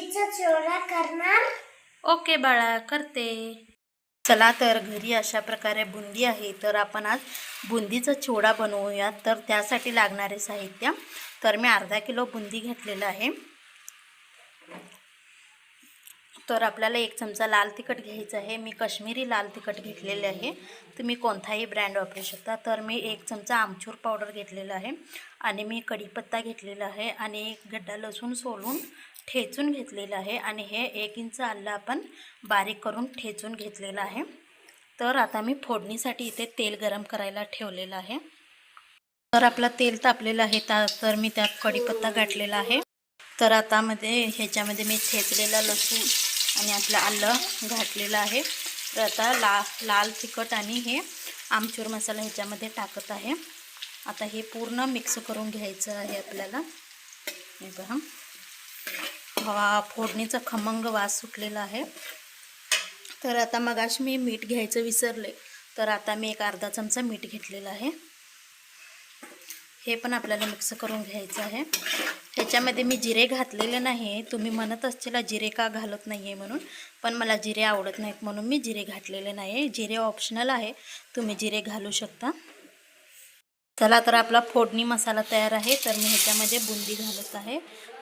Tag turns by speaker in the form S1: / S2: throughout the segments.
S1: बुंदीचा चिवडा करणार.
S2: ओके बाळा, करते. चला तर घरी अशा प्रकारे बुंदी आहे, तर आपण आज बुंदीचा चिवडा बनवूया. तर त्यासाठी लागणारे साहित्य, तर मी अर्धा किलो बुंदी घेतलेलं आहे. तर आपल्याला 1 चमचा लाल तिखट घ्यायचं आहे. मी काश्मीरी लाल तिखट घेतलेले आहे. तुम्ही कोणताही ब्रँड वापरू शकता. तर मी 1 चमचा आमचूर पावडर घेतलेला आहे आणि मी कढीपत्ता घेतलेला आहे आणि 1 गड्डा लसूण सोलून ठेचून घेतलेला आहे आणि हे 1 इंच आलं आपण बारीक करून ठेचून घेतलेलं आहे. तर आता मी फोडणीसाठी इथे तेल गरम करायला ठेवलेलं आहे. तर आपलं तेल तापलेलं आहे, तर मी त्यात कढीपत्ता घातलेला आहे. तर आता ह्याच्यामध्ये मी ठेचलेला लसूण आणि आपलं आलं घातलेलं आहे. तर आता लाल तिखट आणि हे आमचूर मसाला ह्याच्यामध्ये टाकत आहे. आता हे पूर्ण मिक्स करून घ्यायचं आहे आपल्याला. हे पहा, फोडणीचा खमंग वास सुटलेला आहे. तर आता मगाशी मी मीठ घ्यायचं विसरले, तर आता मी 1 अर्धा चमचा मीठ घेतलेला आहे. हे पण आपल्याला मिक्स करून घ्यायचं आहे. ह्याच्यामध्ये मी जिरे घातलेले नाही. तुम्ही म्हणत असतील जिरे का घालत नाही आहे म्हणून, पण मला जिरे आवडत नाहीत म्हणून मी जिरे घातलेले नाही. जिरे ऑप्शनल आहे, तुम्ही जिरे घालू शकता. चला तर आपला फोडणी मसाला तयार आहे. तर मी ह्याच्यामध्ये बुंदी घालत आहे.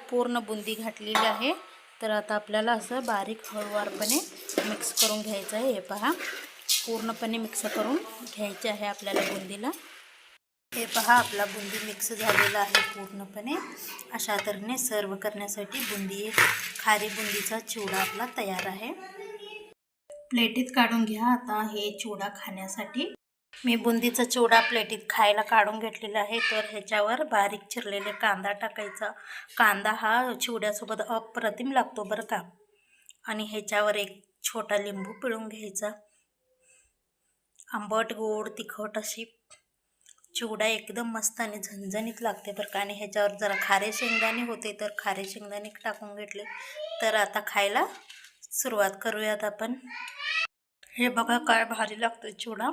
S2: पूर्ण बुंदी घातलेली आहे. तर आता आपल्याला असं बारीक हळूवारपणे मिक्स करून घ्यायचं आहे. हे पहा, पूर्णपणे मिक्स करून घ्यायचे आहे आपल्याला बुंदीला. हे पहा, आपला बुंदी मिक्स झालेला आहे पूर्णपणे. अशा तऱ्हेने सर्व करण्यासाठी खारी बुंदीचा चिवडा आपला तयार आहे. प्लेटीत काढून घ्या. आता हे चिवडा खाण्यासाठी मी बुंदीचा चिवडा प्लेटीत खायला काढून घेतलेला आहे. तर ह्याच्यावर बारीक चिरलेले कांदा टाकायचा. कांदा हा चिवड्यासोबत अप्रतिम लागतो बरं का. आणि ह्याच्यावर 1 छोटा लिंबू पिळून घ्यायचा. आंबट गोड तिखट अशी चिवडा एकदम मस्त आणि झणझणीत लागते बरं का. आणि ह्याच्यावर जरा खारे शेंगदाणे होते, तर खारे शेंगदाणे टाकून घेतले. तर आता खायला सुरुवात करूयात आपण. हे बघा काय भारी लागतो चिवडा.